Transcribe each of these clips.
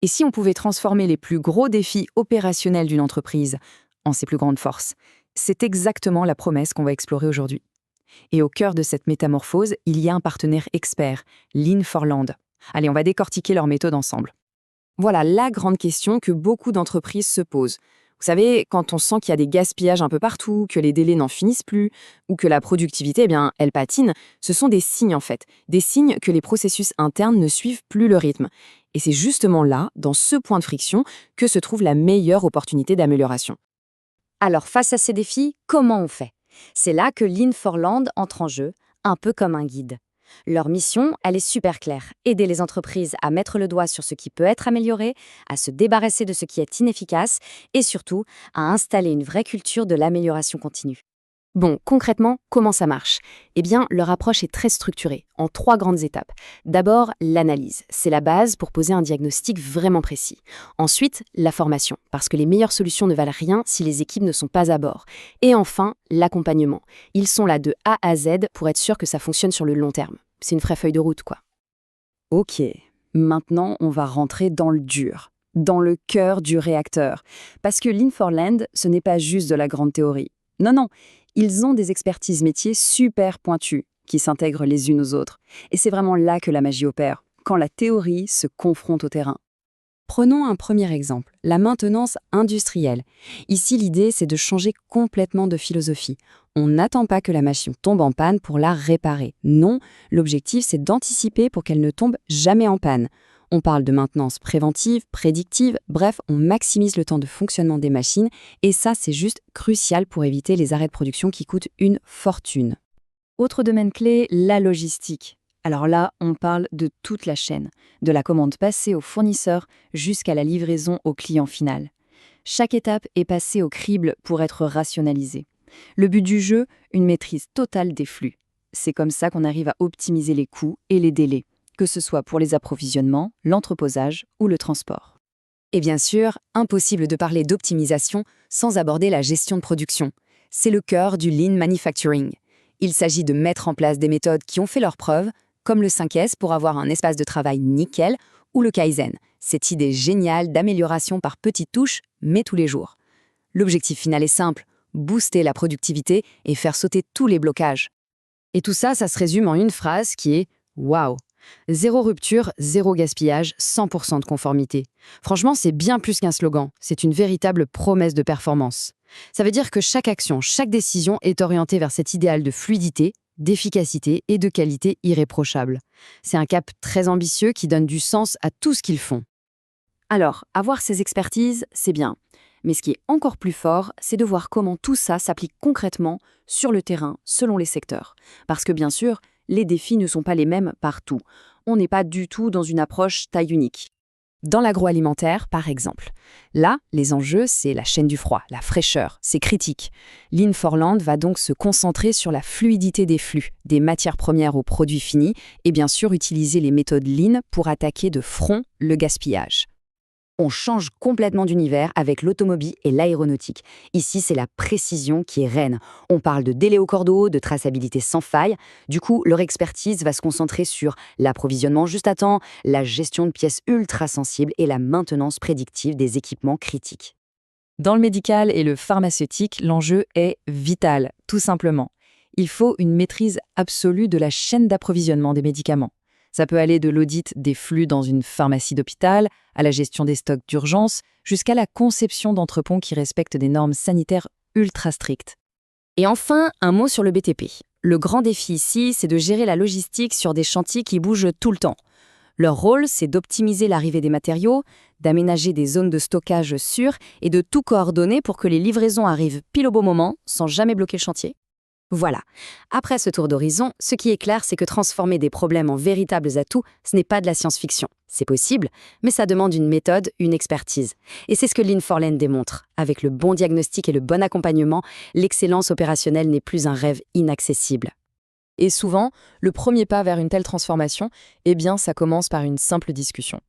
Et si on pouvait transformer les plus gros défis opérationnels d'une entreprise en ses plus grandes forces? C'est exactement la promesse qu'on va explorer aujourd'hui. Et au cœur de cette métamorphose, il y a un partenaire expert, Lean4Land. Allez, on va décortiquer leur méthode ensemble. Voilà la grande question que beaucoup d'entreprises se posent. Vous savez, quand on sent qu'il y a des gaspillages un peu partout, que les délais n'en finissent plus, ou que la productivité, elle patine, ce sont des signes en fait. Des signes que les processus internes ne suivent plus le rythme. Et c'est justement là, dans ce point de friction, que se trouve la meilleure opportunité d'amélioration. Alors, face à ces défis, comment on fait? C'est là que Lean4Land entre en jeu, un peu comme un guide. Leur mission, elle est super claire. Aider les entreprises à mettre le doigt sur ce qui peut être amélioré, à se débarrasser de ce qui est inefficace et surtout à installer une vraie culture de l'amélioration continue. Bon, concrètement, comment ça marche? Eh bien, leur approche est très structurée, en 3 grandes étapes. D'abord, l'analyse. C'est la base pour poser un diagnostic vraiment précis. Ensuite, la formation, parce que les meilleures solutions ne valent rien si les équipes ne sont pas à bord. Et enfin, l'accompagnement. Ils sont là de A à Z pour être sûrs que ça fonctionne sur le long terme. C'est une vraie feuille de route, quoi. Ok, maintenant on va rentrer dans le dur, dans le cœur du réacteur. Parce que Lean4Land, ce n'est pas juste de la grande théorie. Non, non, ils ont des expertises métiers super pointues qui s'intègrent les unes aux autres. Et c'est vraiment là que la magie opère, quand la théorie se confronte au terrain. Prenons un premier exemple, la maintenance industrielle. Ici, l'idée, c'est de changer complètement de philosophie. On n'attend pas que la machine tombe en panne pour la réparer. Non, l'objectif, c'est d'anticiper pour qu'elle ne tombe jamais en panne. On parle de maintenance préventive, prédictive, bref, on maximise le temps de fonctionnement des machines et ça, c'est juste crucial pour éviter les arrêts de production qui coûtent une fortune. Autre domaine clé, la logistique. Alors là, on parle de toute la chaîne, de la commande passée au fournisseur jusqu'à la livraison au client final. Chaque étape est passée au crible pour être rationalisée. Le but du jeu, une maîtrise totale des flux. C'est comme ça qu'on arrive à optimiser les coûts et les délais, que ce soit pour les approvisionnements, l'entreposage ou le transport. Et bien sûr, impossible de parler d'optimisation sans aborder la gestion de production. C'est le cœur du Lean Manufacturing. Il s'agit de mettre en place des méthodes qui ont fait leurs preuves, comme le 5S pour avoir un espace de travail nickel, ou le Kaizen, cette idée géniale d'amélioration par petites touches, mais tous les jours. L'objectif final est simple, booster la productivité et faire sauter tous les blocages. Et tout ça, ça se résume en une phrase qui est « Waouh !» Zéro rupture, zéro gaspillage, 100% de conformité. Franchement, c'est bien plus qu'un slogan, c'est une véritable promesse de performance. Ça veut dire que chaque action, chaque décision est orientée vers cet idéal de fluidité, d'efficacité et de qualité irréprochable. C'est un cap très ambitieux qui donne du sens à tout ce qu'ils font. Alors, avoir ces expertises, c'est bien. Mais ce qui est encore plus fort, c'est de voir comment tout ça s'applique concrètement sur le terrain, selon les secteurs. Parce que bien sûr, les défis ne sont pas les mêmes partout. On n'est pas du tout dans une approche taille unique. Dans l'agroalimentaire, par exemple. Là, les enjeux, c'est la chaîne du froid, la fraîcheur, c'est critique. Lean4Land va donc se concentrer sur la fluidité des flux, des matières premières aux produits finis, et bien sûr utiliser les méthodes Lean pour attaquer de front le gaspillage. On change complètement d'univers avec l'automobile et l'aéronautique. Ici, c'est la précision qui est reine. On parle de délai au cordeau, de traçabilité sans faille. Du coup, leur expertise va se concentrer sur l'approvisionnement juste à temps, la gestion de pièces ultra sensibles et la maintenance prédictive des équipements critiques. Dans le médical et le pharmaceutique, l'enjeu est vital, tout simplement. Il faut une maîtrise absolue de la chaîne d'approvisionnement des médicaments. Ça peut aller de l'audit des flux dans une pharmacie d'hôpital, à la gestion des stocks d'urgence, jusqu'à la conception d'entrepôts qui respectent des normes sanitaires ultra strictes. Et enfin, un mot sur le BTP. Le grand défi ici, c'est de gérer la logistique sur des chantiers qui bougent tout le temps. Leur rôle, c'est d'optimiser l'arrivée des matériaux, d'aménager des zones de stockage sûres et de tout coordonner pour que les livraisons arrivent pile au bon moment, sans jamais bloquer le chantier. Voilà. Après ce tour d'horizon, ce qui est clair, c'est que transformer des problèmes en véritables atouts, ce n'est pas de la science-fiction. C'est possible, mais ça demande une méthode, une expertise. Et c'est ce que Lean4Land démontre. Avec le bon diagnostic et le bon accompagnement, l'excellence opérationnelle n'est plus un rêve inaccessible. Et souvent, le premier pas vers une telle transformation, ça commence par une simple discussion.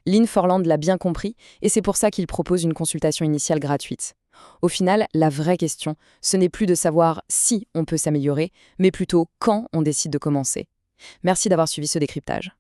Lean4Land l'a bien compris, et c'est pour ça qu'il propose une consultation initiale gratuite. Au final, la vraie question, ce n'est plus de savoir si on peut s'améliorer, mais plutôt quand on décide de commencer. Merci d'avoir suivi ce décryptage.